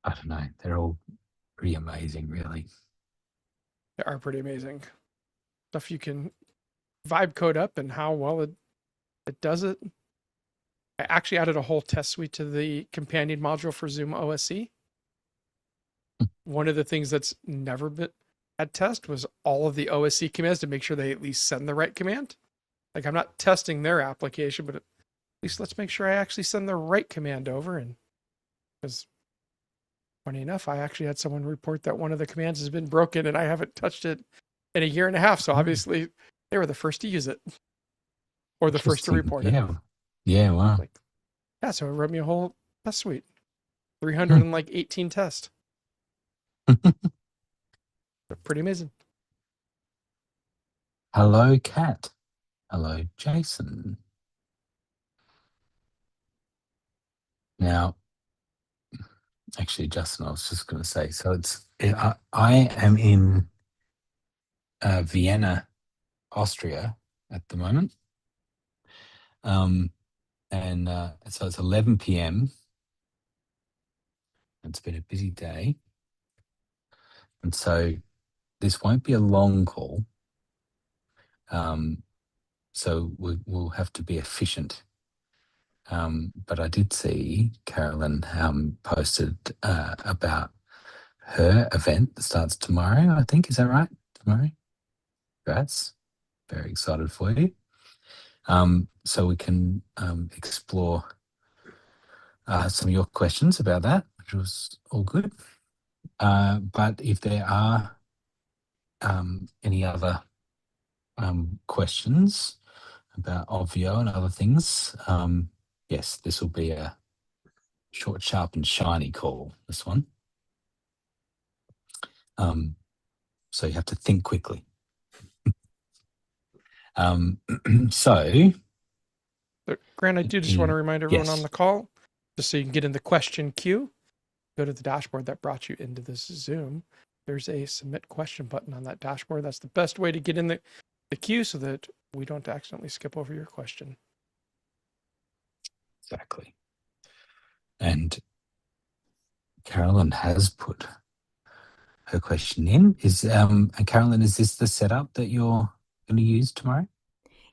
I don't know. They're all pretty amazing, really. They are pretty amazing. Stuff you can vibe code up and how well it does it. I actually added a whole test suite to the companion module for Zoom OSC. One of the things that's never been at test was all of the OSC commands to make sure they at least send the right command. Like I'm not testing their application, but at least let's make sure I actually send the right command over. And because funny enough, I actually had someone report that one of the commands has been broken and I haven't touched it in a year and a half. So obviously they were the first to use it or the first to Interesting. report it. Yeah. Yeah. Wow. Like, yeah, so it wrote me a whole test suite, Hmm. 318 tests. Pretty amazing. Hello, Kat. Hello, Jason. Now, actually, Justin, I was just going to say, so I am in Vienna, Austria at the moment. And so it's 11 p.m. It's been a busy day. And so this won't be a long call. So we'll have to be efficient. But I did see Carolyn posted about her event that starts tomorrow, I think. Is that right? Tomorrow? Congrats. Very excited for you. So we can explore some of your questions about that, which was all good. But if there are any other questions about Obvio and other things, yes, this will be a short, sharp, and shiny call, this one. So you have to think quickly. So Grant, I do just want to remind everyone on yes. the call, just so you can get in the question queue, go to the dashboard that brought you into this Zoom. There's a submit question button on that dashboard. That's the best way to get in the queue so that we don't accidentally skip over your question. Exactly. And Carolyn has put her question in. And Carolyn, is this the setup that you're going to use tomorrow?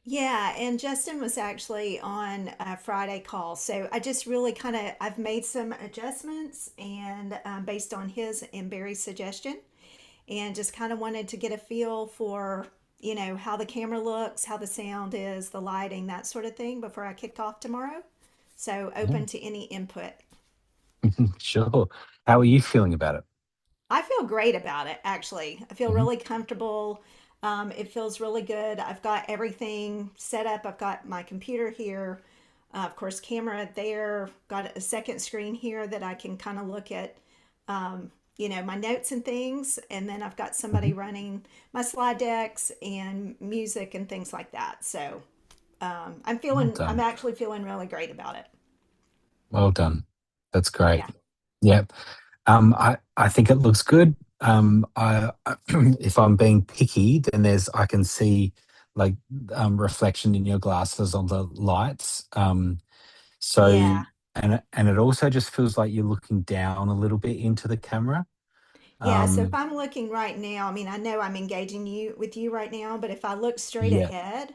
Yeah, and Justin was actually on a Friday call, so I just really I've made some adjustments and based on his and Barry's suggestion, and just kind of wanted to get a feel for how the camera looks, how the sound is, the lighting, that sort of thing before I kicked off tomorrow. So Yeah. open to any input. Sure. How are you feeling about it? I feel great about it, actually. I feel Mhm. really comfortable. It feels really good. I've got everything set up. I've got my computer here, of course, camera there. Got a second screen here that I can kind of look at, my notes and things. And then I've got somebody Mhm. running my slide decks and music and things like that. So Well I'm done. actually feeling really great about it. Well done. That's great. Yeah. Yep. I think it looks good. If I'm being picky, then I can see like reflection in your glasses on the lights. So Yeah. and it also just feels like you're looking down a little bit into the camera. Yeah, so if Um, I'm looking right now, I mean, I know I'm engaging you with you right now, but if I look straight yeah. ahead,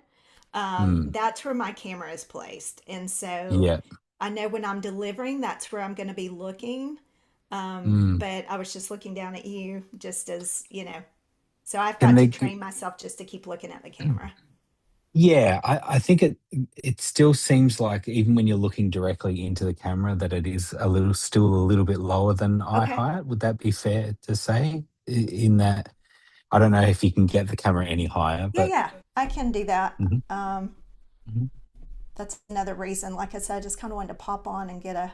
Mm, that's where my camera is placed. And so yeah. I know when I'm delivering, that's where I'm going to be looking. Mm. But I was just looking down at you just as. So I've Can got to they? train myself just to keep looking at the camera. Yeah, I think it still seems like even when you're looking directly into the camera that it is still a little bit lower than eye Okay. height. Would that be fair to say? In that, I don't know if you can get the camera any higher, Yeah, but yeah, I can do that. mhm, Um, mhm. that's another reason. Like I said, I just kind of wanted to pop on and get a.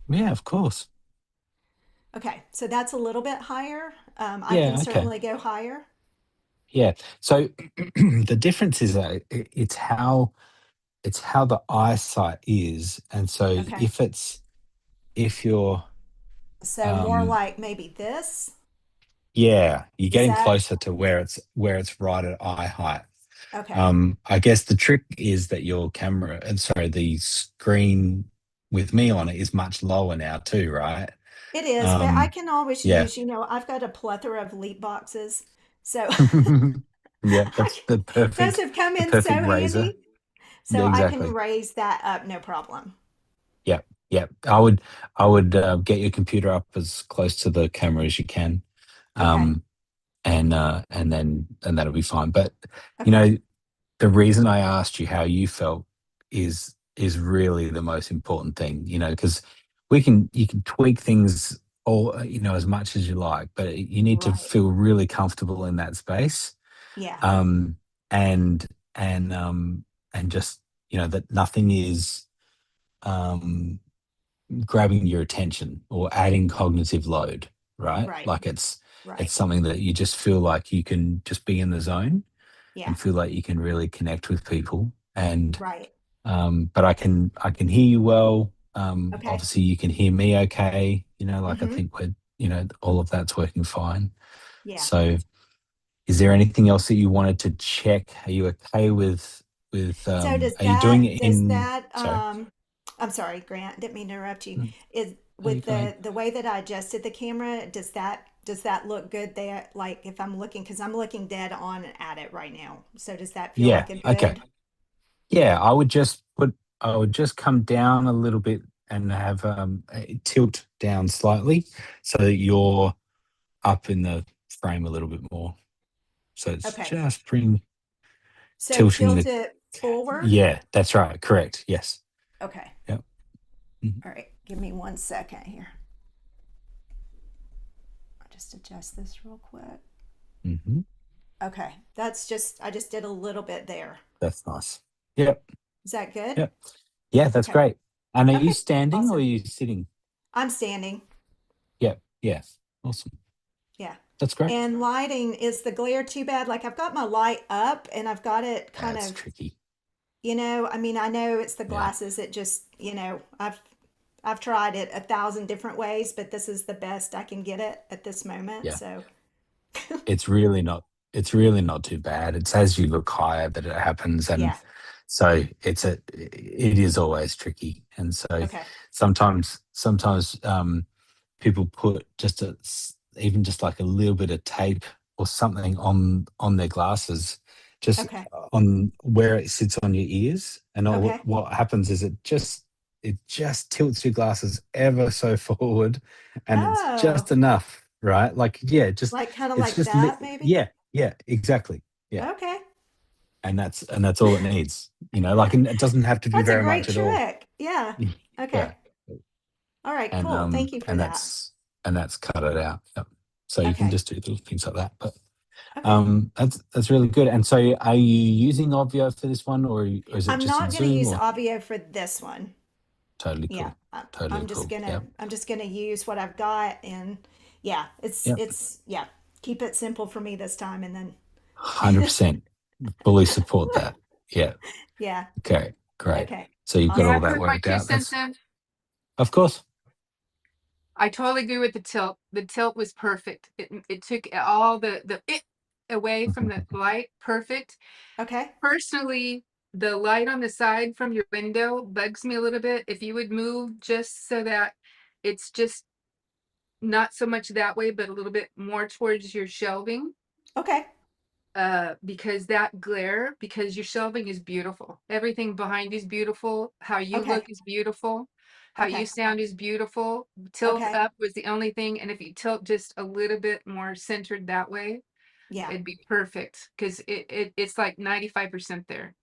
Yeah, of course. Okay, so that's a little bit higher. I can Yeah, okay. certainly go higher. Yeah. So the difference is that it's how the eyesight is, and so Okay. if you're So more um like maybe this. yeah, you're Is getting that closer to where it's right at eye height. okay? I guess the trick is that your camera, and sorry, the screen with me on it is much lower now too, right? It is, but I Um, can always yeah. use, I've got a plethora of leap boxes. So Yeah, I that's those have come the in so perfect razor. handy. Yeah, So I can exactly. raise that up, no problem. Yeah, yeah. I would get your computer up as close to the camera as you can, Okay. um, and that'll be fine. But you Okay. know, the reason I asked you how you felt is really the most important thing. Because you can tweak things all as much as you like, but you need to Right. feel really comfortable in that space. Yeah. um, and and just that nothing is um, grabbing your attention or adding cognitive load, right? Right. Like it's Right. something that you just feel like you can just be in the zone Yeah. and feel like you can really connect with people. And Right. but I can hear you well. Okay. Obviously you can hear me okay. Like I Mm-hmm. think we're all of that's working fine. Yeah. So is there anything else that you wanted to check? Are you okay So are you doing it does in, that sorry. I'm sorry, Grant, didn't mean to interrupt you. No, Is no, you with go ahead. the way that I adjusted the camera, does that look good there? Like if I'm looking, because I'm looking dead on at it right now. So does that feel Yeah, like a okay. good? Yeah, I would just come down a little bit and have tilt down slightly so that you're up in the frame a little bit more. So it's Okay. just bring So tilting tilt the, it forward. yeah, that's right. Correct. Yes. Okay. Yep. Mhm. All right. Give me 1 second here. I'll just adjust this real quick. Mhm. Okay. I just did a little bit there. That's nice. Yep. Is that good? Yep. Yeah, that's Okay. great. And are you Okay. standing or are Awesome. you sitting? I'm standing. Yep. Yeah. Awesome. Yeah. That's great. And lighting, is the glare too bad? Like I've got my light up and I've got it kind That's of, tricky. I mean, I know it's the Yeah. glasses. It just, I've tried it 1,000 different ways, but this is the best I can get it at this moment. Yeah. So, It's really not it's really not too bad. It's as you look higher that it happens. And yeah. so it is always tricky. And so Okay. sometimes people put even just like a little bit of tape or something on their glasses, just Okay. on where it sits on your ears, and Okay. what happens is it just tilts your glasses ever so forward, and it's Oh, just enough, right? Like, yeah, just like kind of it's like just that, maybe? yeah, yeah, exactly, yeah, Okay. and that's all it needs, like, and it doesn't have to be That's a very great much at all. trick. Yeah. Yeah. Okay. All right. and Cool. um Thank you for and that. that's cut it out. Yep. So you can Okay. just do little things like that. But Okay. that's really good. And so are you using Obvio for this one, or is it I'm just in not going to Zoom, use or Obvio for this one. totally Yeah, cool? Totally cool. Yep. I'm just gonna use what I've got, and yeah, Yep. it's yeah, keep it simple for me this time, and then 100% fully support that. Yeah. yeah, Okay. Great. okay, So you've got May I all awesome. that put my worked two out. cents That's, in? of course. I totally agree with the tilt. The tilt was perfect. It took all the it away from the light. Perfect. Okay, Personally, the light on the side from your window bugs me a little bit. If you would move just so that it's just not so much that way, but a little bit more towards your shelving. okay, Because that glare, because your shelving is beautiful. Everything behind you is beautiful. How you okay, look is beautiful. How you okay, sound is beautiful. Tilt okay, up was the only thing. And if you tilt just a little bit more centered that way, yeah, it'd be perfect. Because it's like 95% there.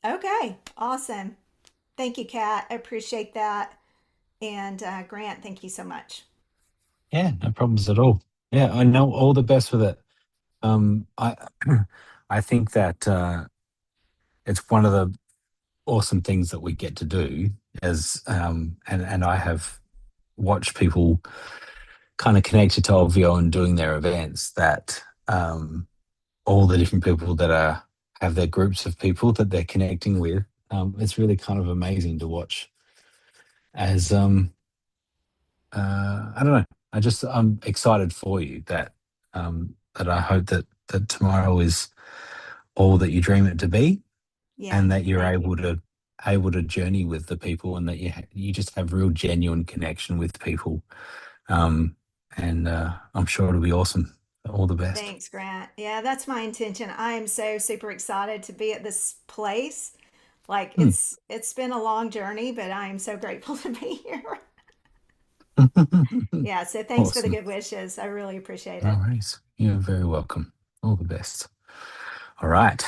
okay, awesome. Thank you, Kat. I appreciate that, and Grant, thank you so much. Yeah, no problems at all. Yeah, I know, all the best with it. I I think that it's one of the awesome things that we get to do, as and I have watched people kind of connected to Obvio and doing their events, that all the different people that have their groups of people that they're connecting with. It's really kind of amazing to watch, as I don't know. I'm excited for you, that I hope that tomorrow is all that you dream it to be, Yeah, and that you're thank you. able to journey with the people, and that you just have real genuine connection with people. And I'm sure it'll be awesome. All the best. Thanks, Grant. Yeah, that's my intention. I am so super excited to be at this place. Like Hmm. it's been a long journey, but I am so grateful to be here. Yeah, so thanks for the Awesome. good wishes. I really appreciate No it. worries. You're very welcome. All the best. All right.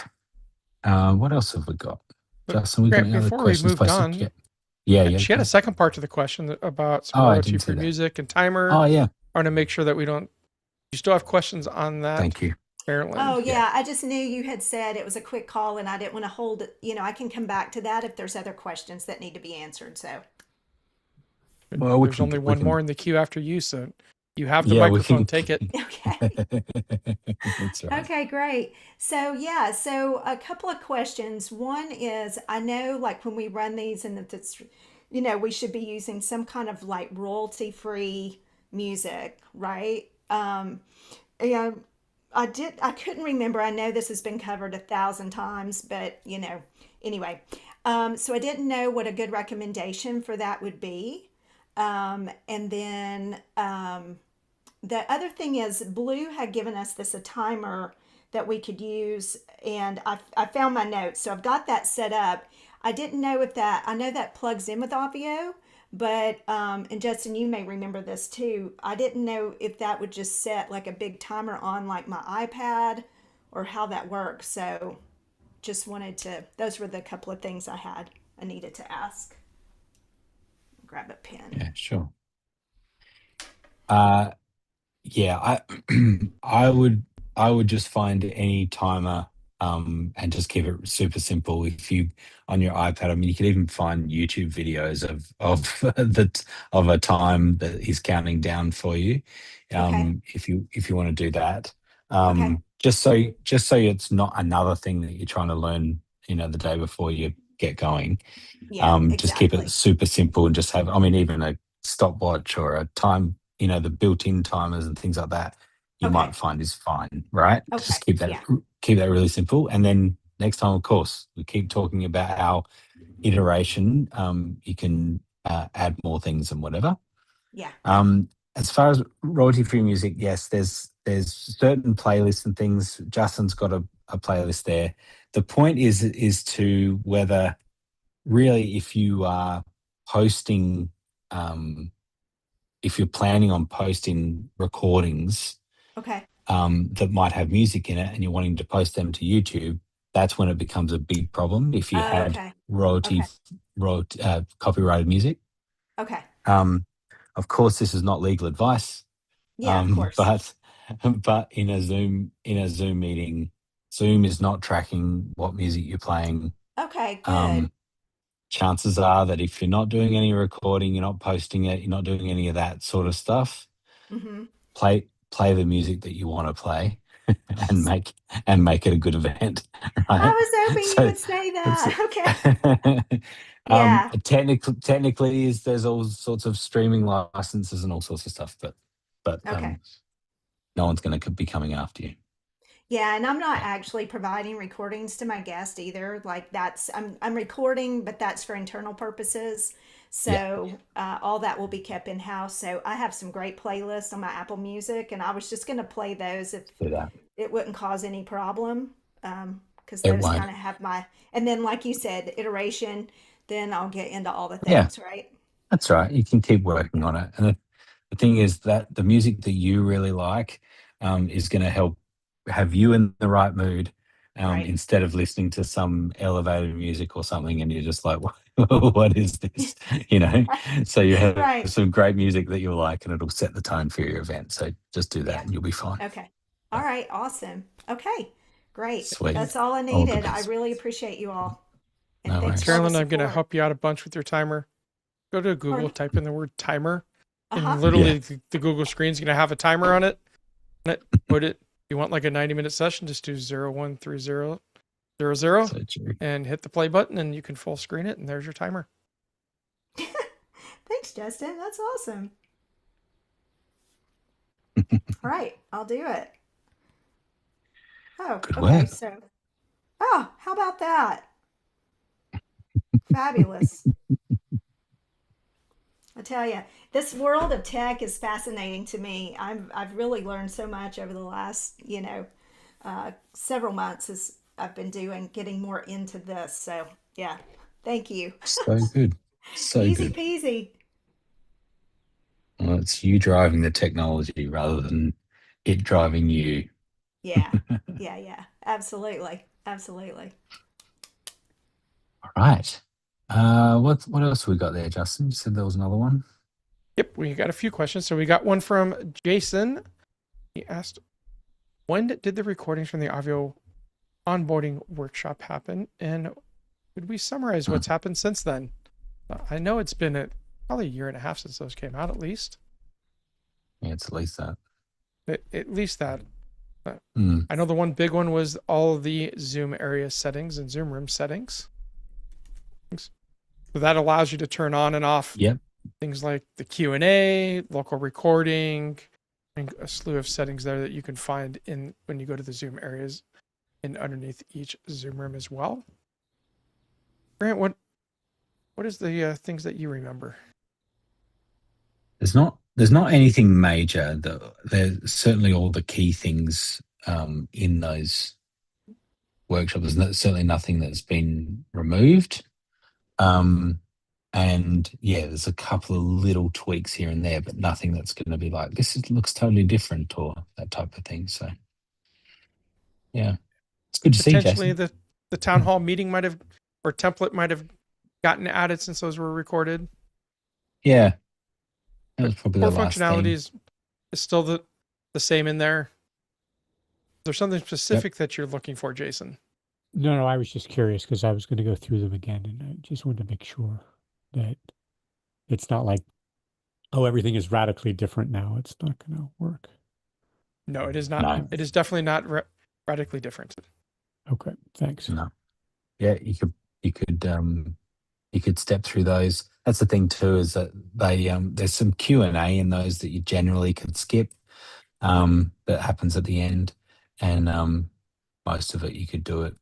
What else have we got? But Justin, we got Grant, any other before we questions moved posted? on, Yeah. Yeah, yeah. she had Go. a second part to the question about some Oh, I royalty didn't see free that. music and timer. Oh, yeah. I want to make sure that we don't. You still have questions on that, Thank you. Marilyn? Oh, Yeah. yeah, I just knew you had said it was a quick call and I didn't want to hold it. I can come back to that if there's other questions that need to be answered. So, Well, we There's can, only we one can, more in the queue after you, so you have the yeah, we microphone. can. Take it. okay. That's right. Okay, great. So, yeah, so a couple of questions. One is I know like when we run these and that it's, we should be using some kind of like royalty free music, right? Yeah, I couldn't remember. I know this has been covered 1,000 times, but anyway. So I didn't know what a good recommendation for that would be. And then the other thing is, Blue had given us this a timer that we could use, and I found my notes, so I've got that set up. I didn't know if that I know that plugs in with Audio, but and Justin, you may remember this too. I didn't know if that would just set like a big timer on like my iPad or how that works. So just wanted to. Those were the couple of things I needed to ask. Grab a pen. Yeah, sure. Uh, Yeah, I would just find any timer and just keep it super simple. If you on your iPad, I mean, you could even find YouTube videos of of a time that is counting down for you. Okay. If you want to do that, Okay. just so it's not another thing that you're trying to learn, the day before you get going. Yeah. Just keep it Exactly. super simple and just have, I mean, even a stopwatch or a time, the built-in timers and things like that, you Okay. might find is fine, right? Okay. Just keep that Yeah. keep that really simple. And then next time, of course, we keep talking about how iteration, you can add more things and whatever. Yeah. As far as royalty-free music, yes, there's certain playlists and things. Justin's got a playlist there. The point is to whether really, if you are posting, if you're planning on posting recordings Okay. that might have music in it and you're wanting to post them to YouTube, that's when it becomes a big problem. If you Oh, had okay. royalty, Okay. copyrighted music, Okay. um, of course, this is not legal advice, Yeah, of course. but in a Zoom meeting, Zoom is not tracking what music you're playing. Okay, good. Um, Chances are that if you're not doing any recording, you're not posting it, you're not doing any of that sort of stuff, Mm-hmm. play the music that you want to play and Awesome. make it a good event, I right? was hoping you So would say it's that. Okay. Yeah. technically is there's all sorts of streaming licenses and all sorts of stuff, but Okay. no one's going to be coming after you. Yeah, and I'm not Yeah. actually providing recordings to my guest either. Like I'm recording, but that's for internal purposes. Yeah, So all that will be kept in house. So I have some great playlists on my Apple Music, and I was just going to play those if do that. it wouldn't cause any problem. Because It those won't. kind of have and then like you said, iteration. Then I'll get into all the Yeah, things, right? that's right. You can keep working on it. And the thing is that the music that you really like is going to help have you in the right mood, Right. instead of listening to some elevated music or something and you're just like, what is this? You know, so you have Right. some great music that you'll like and it'll set the tone for your event. So just do that Yeah. and you'll be fine. Okay. All right. Awesome. Okay. Great. Sweet. That's all I All the needed. I best. really appreciate you all. And No thanks for all worries. the Carolyn, I'm going to support. help you out a bunch with your timer. Go to Google, Pardon? type in the word timer, Uh-huh. and Yeah. literally the Google screen's going to have a timer on it. Put it, you want like a 90-minute session, just do 013000 So true. and hit the play button, and you can full screen it, and there's your timer. Thanks, Justin. That's awesome. All right. I'll do it. Oh, Good okay. work. So, oh, how about that? Fabulous. I tell you, this world of tech is fascinating to me. I've really learned so much over the last, several months as I've been getting more into this. So yeah, thank you. So good. So Easy good. peasy. Well, it's you driving the technology rather than it driving you. Yeah, yeah. Absolutely, absolutely. All right. What else we got there, Justin? You said there was another one. Yep, we got a few questions. So we got one from Jason. He asked, when did the recordings from the Avio onboarding workshop happen? And could we summarize what's happened since then? I know it's been probably a year and a half since those came out, at least. Yeah, it's at least that. At least that. Mm. I know the one big one was all of the Zoom area settings and Zoom room settings. So that allows you to turn on and off Yep. things like the Q&A, local recording, and a slew of settings there that you can find in when you go to the Zoom areas and underneath each Zoom room as well. Grant, what is the things that you remember? There's not anything major. There's certainly all the key things in those workshops. There's certainly nothing that's been removed. And yeah, there's a couple of little tweaks here and there, but nothing that's going to be like looks totally different or that type of thing. So yeah, it's good to see, Potentially Jason. the town hall meeting might have, or template might have gotten added since those were recorded. Yeah, that was probably Core the last functionality thing. is still the same in there. Is there something Yep. specific that you're looking for, Jason? No, I was just curious because I was going to go through them again, and I just wanted to make sure that it's not like, oh, everything is radically different now. It's not going to work. No, it is not. No. It is definitely not radically different. Okay, thanks. No. Yeah, you could step through those. That's the thing too, is that they there's some Q&A in those that you generally could skip that happens at the end, and most of it you could do it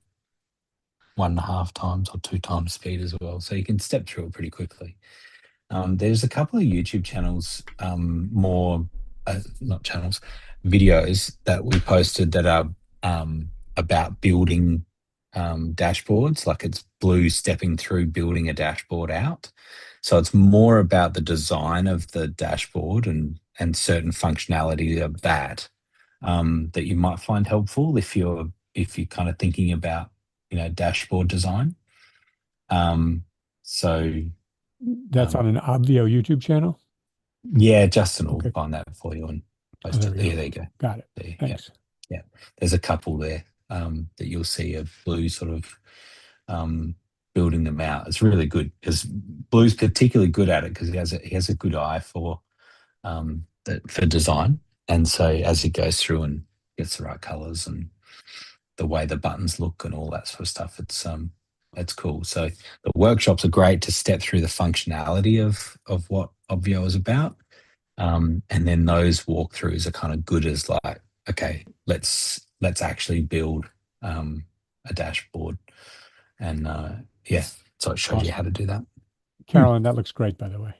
1.5 times or 2 times speed as well, so you can step through it pretty quickly. There's a couple of YouTube channels, more not channels, videos that we posted that are about building dashboards. Like it's Blue stepping through building a dashboard out. So it's more about the design of the dashboard and certain functionality of that that you might find helpful if you're kind of thinking about dashboard design. So That's on an Obvio YouTube channel? yeah, Justin will Okay. find that for you and Oh, post there it. we Yeah, go. there you go. Got it. There, yeah, Thanks. yeah. There's a couple there that you'll see of Blue sort of building them out. It's really good because Blue's particularly good at it because he has a good eye for for design, and so as he goes through and gets the right colours and the way the buttons look and all that sort of stuff, it's cool. So the workshops are great to step through the functionality of what Obvio is about. And then those walkthroughs are kind of good as like, okay, let's actually build a dashboard. And yeah, so it shows you how to do that. Carolyn, that looks great, by the way.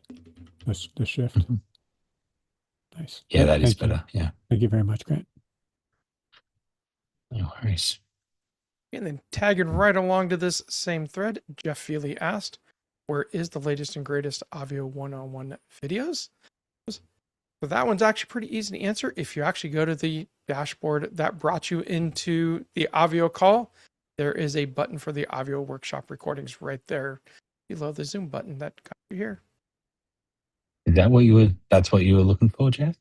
The shift. Mhm. Nice. Yeah, that is Thank you. better. Yeah, Thank you very much, Grant. no worries. And then tagging right along to this same thread, Jeff Feely asked, where is the latest and greatest Avio one-on-one videos? So that one's actually pretty easy to answer. If you actually go to the dashboard that brought you into the Avio call, there is a button for the Avio workshop recordings right there below the Zoom button that got you here. Is that that's what you were looking for, Jeff?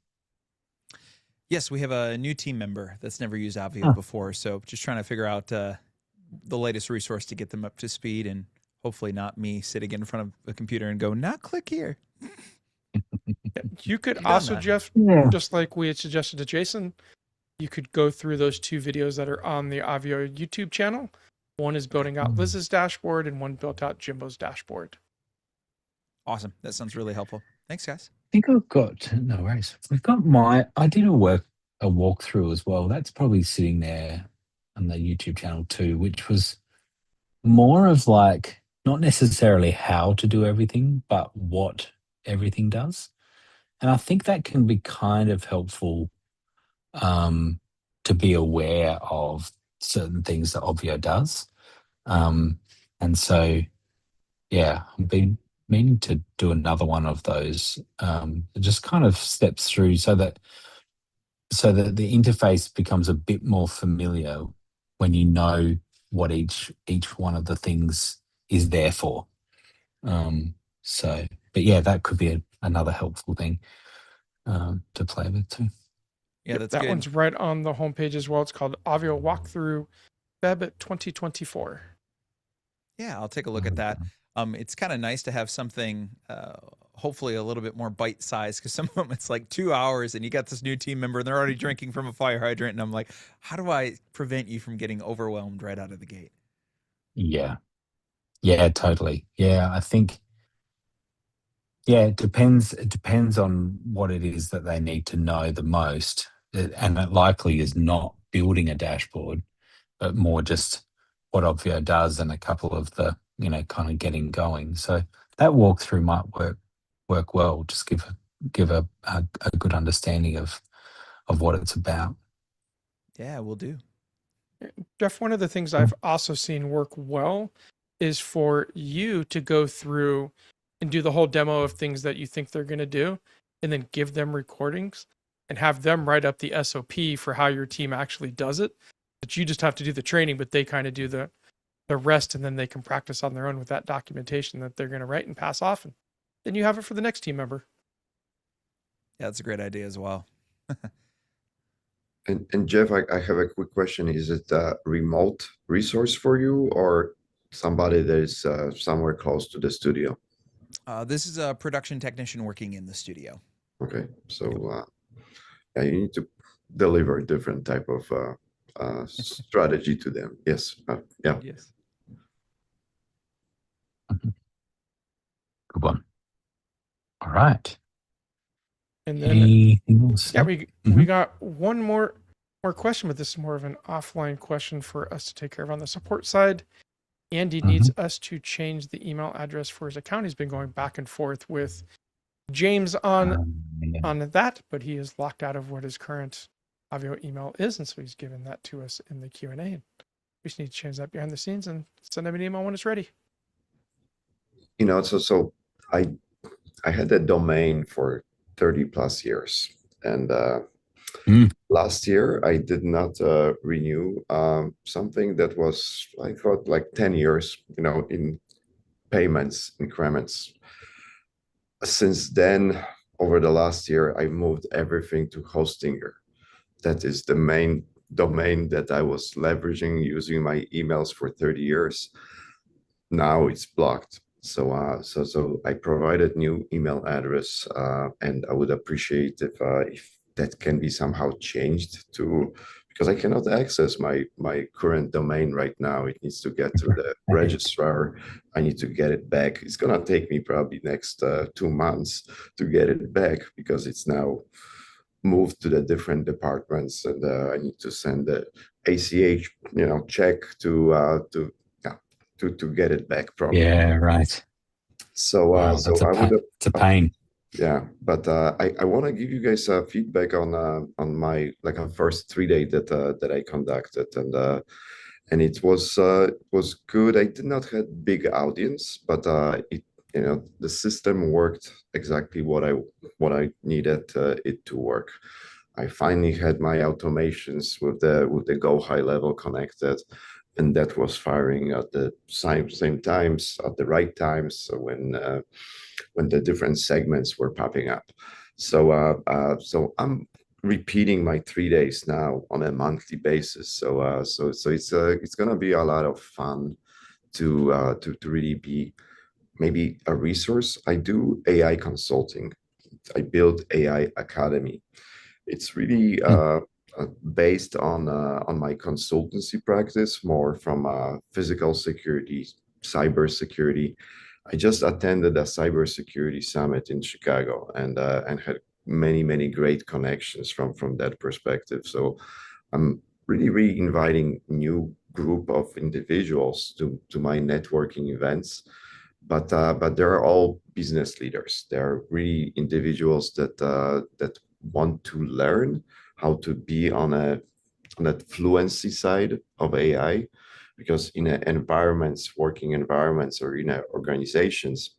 Yes, we have a new team member that's never used Avio Huh. before, so just trying to figure out the latest resource to get them up to speed, and hopefully not me sitting in front of a computer and go, now click here. You could Done also, that. Jeff, Yeah. just like we had suggested to Jason, you could go through those 2 videos that are on the Avio YouTube channel. One is building out Liz's dashboard and one built out Jimbo's dashboard. Awesome. That sounds really helpful. Thanks, guys. I think I've got no worries. We've got I did a walkthrough as well. That's probably sitting there on the YouTube channel too, which was more of like not necessarily how to do everything, but what everything does. And I think that can be kind of helpful to be aware of certain things that Obvio does. And so, yeah, I've been meaning to do another one of those. It just kind of steps through so that the interface becomes a bit more familiar when you know what each one of the things is there for. But yeah, that could be another helpful thing to play with too. Yeah, Yep, that's that good. one's right on the homepage as well. It's called Obvio Walkthrough Feb 2024. Yeah, I'll take a look at that. It's kind of nice to have something, hopefully a little bit more bite sized, because some of them it's like 2 hours and you got this new team member and they're already drinking from a fire hydrant. And I'm like, how do I prevent you from getting overwhelmed right out of the gate? Yeah. Yeah, totally. Yeah, I think, yeah, it depends on what it is that they need to know the most. And it likely is not building a dashboard, but more just what Obvio does and a couple of the, kind of getting going. So that walkthrough might work well. Just give a good understanding of what it's about. Yeah, we'll do. Jeff, one of the things Cool. I've also seen work well is for you to go through and do the whole demo of things that you think they're going to do, and then give them recordings and have them write up the SOP for how your team actually does it. But you just have to do the training, but they kind of do the rest, and then they can practice on their own with that documentation that they're going to write and pass off. And then you have it for the next team member. Yeah, that's a great idea as well. And Jeff, I have a quick question. Is it a remote resource for you or somebody that is somewhere close to the studio? This is a production technician working in the studio. Okay, so yeah, you need to deliver a different type of strategy to them. Yes, yeah. Yes. Good one. All right. And then Anything else? yeah, we got one more question, but this is more of an offline question for us to take care of on the support side. Andy needs us to change the email address for his account. He's been going back and forth with James on that, but he is locked out of what his current Obvio email is, and so he's given that to us in the Q&A. And we just need to change that behind the scenes and send him an email when it's ready. So I had that domain for 30 plus years, and last year I did not renew something that was, I thought, like 10 years, in payments increments. Since then, over the last year, I moved everything to Hostinger. That is the main domain that I was leveraging using my emails for 30 years. Now it's blocked. So I provided new email address, and I would appreciate if that can be somehow changed because I cannot access my current domain right now. It needs to get to the registrar. I need to get it back. It's gonna take me probably next 2 months to get it back because it's now moved to the different departments, and I need to send the ACH, check to get it back properly. Yeah, right. So, wow, it's a pain. Yeah, but I want to give you guys feedback on my first 3-day that I conducted, and it was good. I did not have big audience, but the system worked exactly what I needed it to work. I finally had my automations with the Go high level connected, and that was firing at the same times, at the right times when the different segments were popping up. So I'm repeating my 3 days now on a monthly basis. So it's gonna be a lot of fun to really be maybe a resource. I do AI consulting. I build AI Academy. It's really based on my consultancy practice, more from physical security, cyber security. I just attended a cybersecurity summit in Chicago and had many great connections from that perspective. So I'm really inviting new group of individuals to my networking events, but they're all business leaders. They're really individuals that want to learn how to be on that fluency side of AI, because in environments, working environments, or in organizations,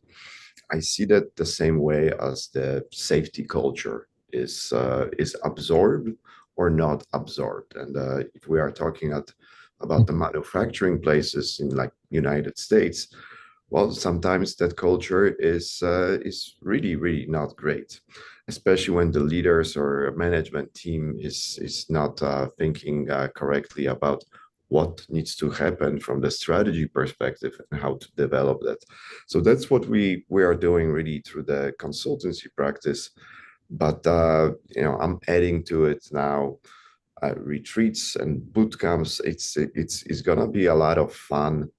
I see that the same way as the safety culture is absorbed or not absorbed. And if we are talking about the manufacturing places in like United States, well, sometimes that culture is really not great, especially when the leaders or management team is not thinking correctly about what needs to happen from the strategy perspective and how to develop that. So that's what we are doing really through the consultancy practice. But I'm adding to it now retreats and boot camps. It's gonna be a lot of fun.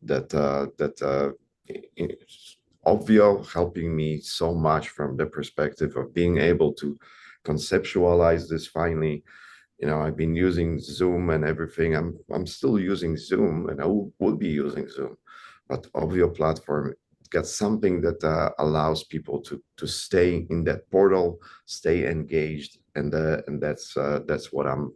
Obvio helping me so much from the perspective of being able to conceptualize this finally. I've been using Zoom and everything. I'm still using Zoom, and I will be using Zoom, but Obvio platform gets something that allows people to stay in that portal, stay engaged, and that's what I'm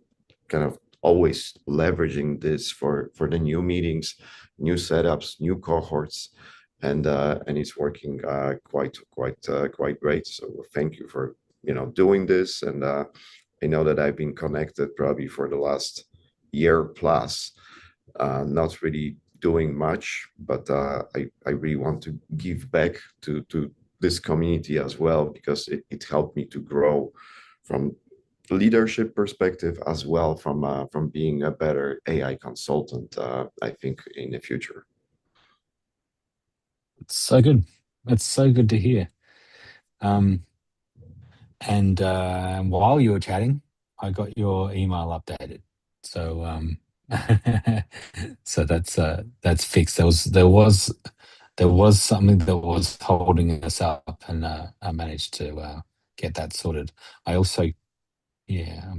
kind of always leveraging this for the new meetings, new setups, new cohorts, and it's working quite great. So thank you for doing this, and I know that I've been connected probably for the last year plus, not really doing much, but I really want to give back to this community as well, because it helped me to grow from leadership perspective, as well from being a better AI consultant, I think, in the future. It's so good. It's so good to hear. And while you were chatting, I got your email updated. So so that's fixed. There was something that was holding us up, and I managed to get that sorted. I also, yeah,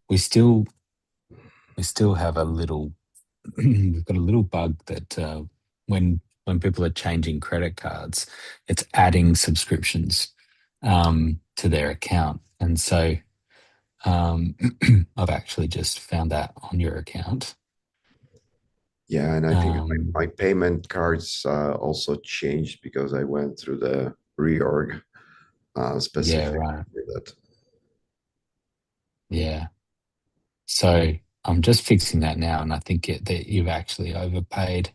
we still have a little we've got a little bug that when people are changing credit cards, it's adding subscriptions to their account. And so I've actually just found that on your account. Yeah, and I think my payment cards also changed because I went through the reorg specifically for that. Yeah. So I'm just fixing that now, and I think that you've actually overpaid.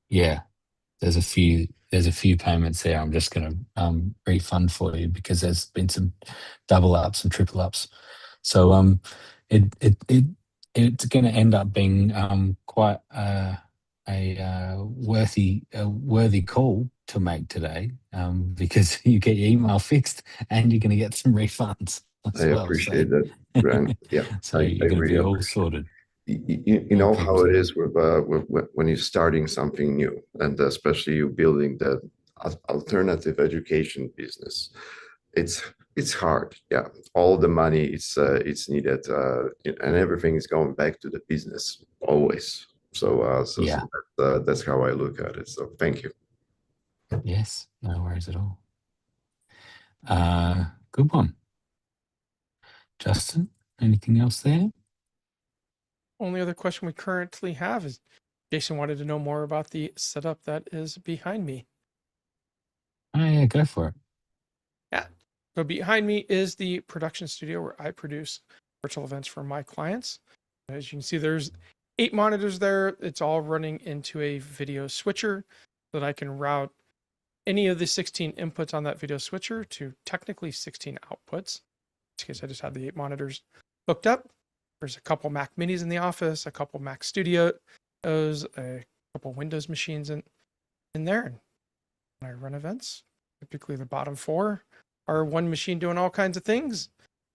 Yeah, there's a few payments there. I'm just going to refund for you because there's been some double ups and triple ups. So it's going to end up being quite a worthy call to make today, because you get your email fixed and you're going to get some refunds as I well. appreciate that, Grant. Yeah, So I you're going to really be all appreciate sorted. You No know problems how it at all. is with when you're starting something new, and especially you building the alternative education business. It's hard. Yeah, all the money it's needed, and everything is going back to the business always. So Yeah. that's how I look at it. So thank you. Yes, no worries at all. Good one. Justin, anything else there? Only other question we currently have is Jason wanted to know more about the setup that is behind me. Oh yeah, go for it. Yeah. So behind me is the production studio where I produce virtual events for my clients. As you can see, there's 8 monitors there. It's all running into a video switcher so that I can route any of the 16 inputs on that video switcher to technically 16 outputs. In this case, I just have the 8 monitors hooked up. There's a couple Mac Minis in the office, a couple Mac Studios, a couple Windows machines in there. And when I run events, typically the bottom 4 are one machine doing all kinds of things,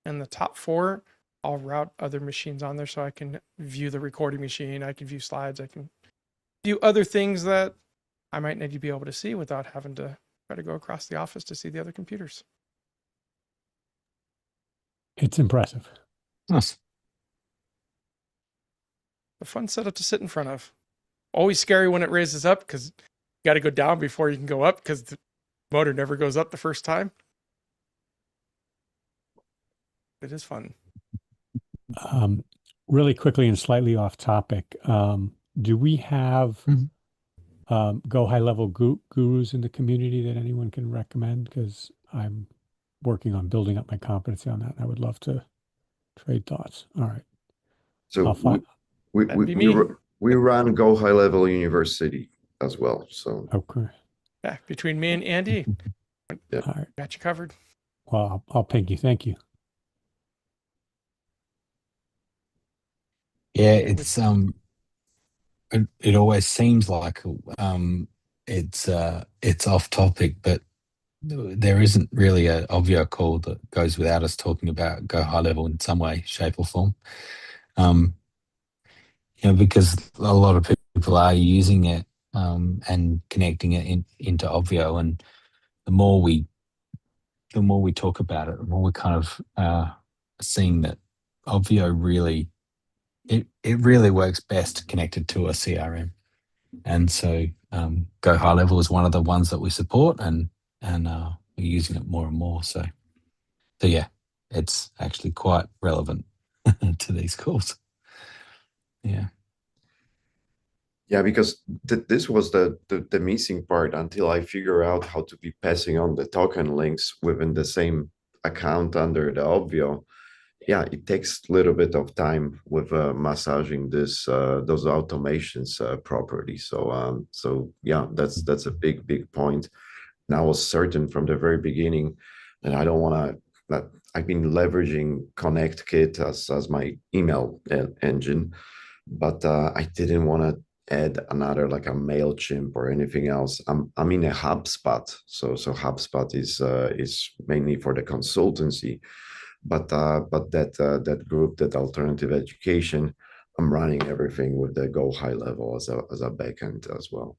and the top 4 I'll route other machines on there so I can view the recording machine, I can view slides, I can view other things that I might need to be able to see without having to try to go across the office to see the other computers. It's impressive. Nice. a fun setup to sit in front of. Always scary when it raises up because you got to go down before you can go up because the motor never goes up the first time. It is fun. Really quickly and slightly off topic, do we have go high level gurus in the community that anyone can recommend? Because I'm working on building up my competency on that. And I would love to trade thoughts. All right. So I'll find. That'd be me. we run Go High Level University as well. So Okay. Yeah, between me and Andy, Yeah. All right. got you covered. Well, I'll ping you. Thank you. Yeah, it's it always seems like it's off topic, but there isn't really an Obvio call that goes without us talking about Go High Level in some way, shape, or form. Because a lot of people are using it and connecting it into Obvio, and the more we talk about it, the more we kind of seeing that Obvio really it really works best connected to a CRM. And so Go High Level is one of the ones that we support, and we're using it more and more. So yeah, it's actually quite relevant to these calls. Yeah. Yeah, because this was the missing part until I figure out how to be passing on the token links within the same account under the Obvio. Yeah, it takes a little bit of time with massaging this those automations properly. So yeah, that's a big point. And I was certain from the very beginning that I don't want to. That I've been leveraging ConnectKit as my email engine, but I didn't want to add another like a MailChimp or anything else. I'm in a HubSpot, so HubSpot is mainly for the consultancy, but that group, that alternative education, I'm running everything with the Go High Level as a backend as well.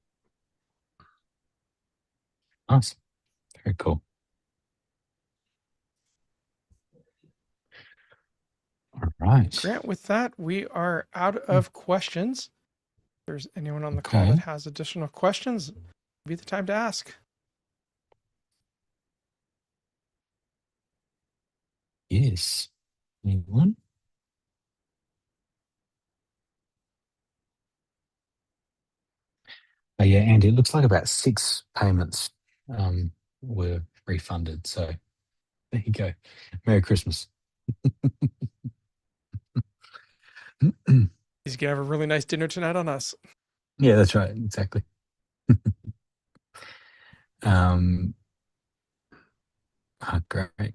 Nice. Very cool. All right. Grant, with that, we are out of questions. If there's anyone on the call that has additional questions, be the time to ask. Yes. Anyone? Oh, yeah, Andy, it looks like about 6 payments were refunded. So there you go. Merry Christmas. He's gonna have a really nice dinner tonight on us. Yeah, that's right. Exactly. Great.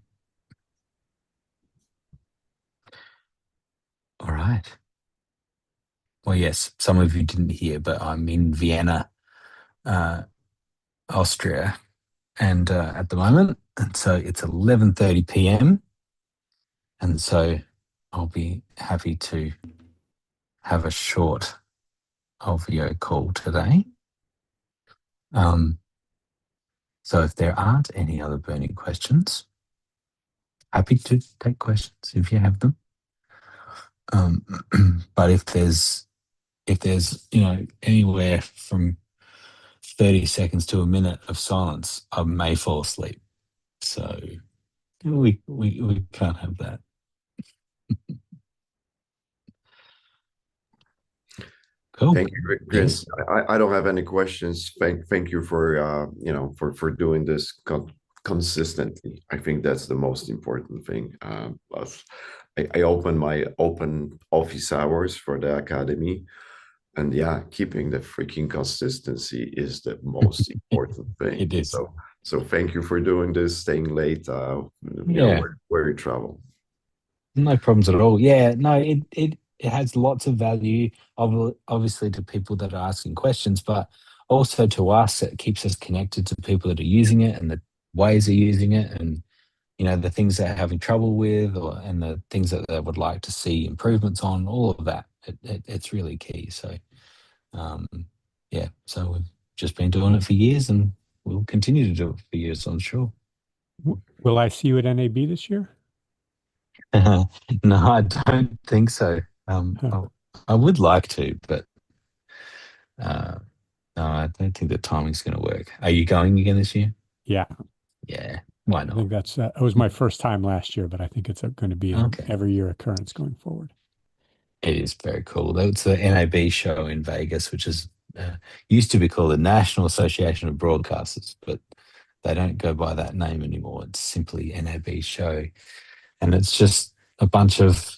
All right. Well, yes, some of you didn't hear, but I'm in Vienna, Austria, and at the moment, and so it's 11:30 p.m. And so I'll be happy to have a short Obvio call today. So if there aren't any other burning questions, happy to take questions if you have them. But if there's anywhere from 30 seconds to a minute of silence, I may fall asleep. So we can't have that. Cool. Thank you, Chris. Yes. I don't have any questions. Thank you for for doing this consistently. I think that's the most important thing. Plus, I open my open office hours for the academy, and yeah, keeping the freaking consistency is the most important thing. It is. So thank you for doing this, staying late. Where you travel. No problems at all. Yeah, no, it has lots of value, obviously, to people that are asking questions, but also to us. It keeps us connected to people that are using it and the ways they're using it, and the things they're having trouble with, and the things that they would like to see improvements on. All of that, it's really key. So, yeah. So we've just been doing it for years, and we'll continue to do it for years, I'm sure. Will I see you at NAB this year? No, I don't think so. I would like to, but no, I don't think the timing's going to work. Are you going again this year? Yeah, Yeah, why I not? think that's it was my first time last year, but I think it's going to be an Okay. every year occurrence going forward. It is very cool. It's the NAB show in Vegas, which is used to be called the National Association of Broadcasters, but they don't go by that name anymore. It's simply NAB show, and it's just a bunch of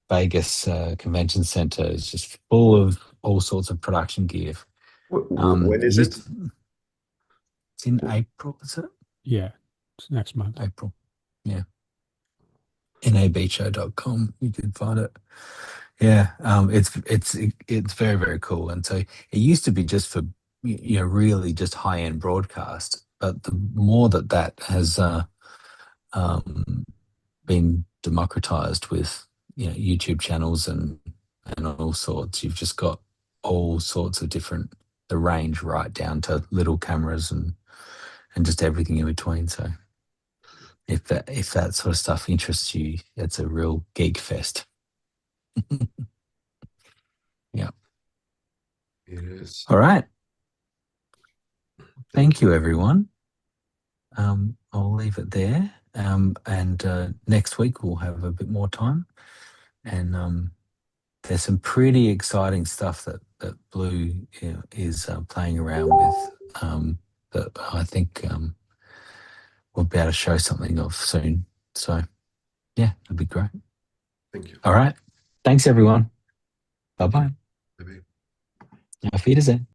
Vegas convention centers just full of all sorts of production gear. When is it? It's in April, is it? Yeah, it's next month. April. Yeah. nabshow.com. You can find it. Yeah. It's very, very cool. And so it used to be just for, really just high-end broadcast. But the more that has been democratized with, YouTube channels and all sorts, you've just got all sorts of different, the range right down to little cameras and just everything in between. So if that sort of stuff interests you, it's a real geek fest. Yeah. It is. All right. Thank you, everyone. I'll leave it there. And next week we'll have a bit more time. And there's some pretty exciting stuff that Blue is playing around with that I think we'll be able to show something of soon. So, yeah, that'd be great. Thank you. All right. Thanks, everyone. Bye-bye. Bye-bye. Auf Wiedersehen.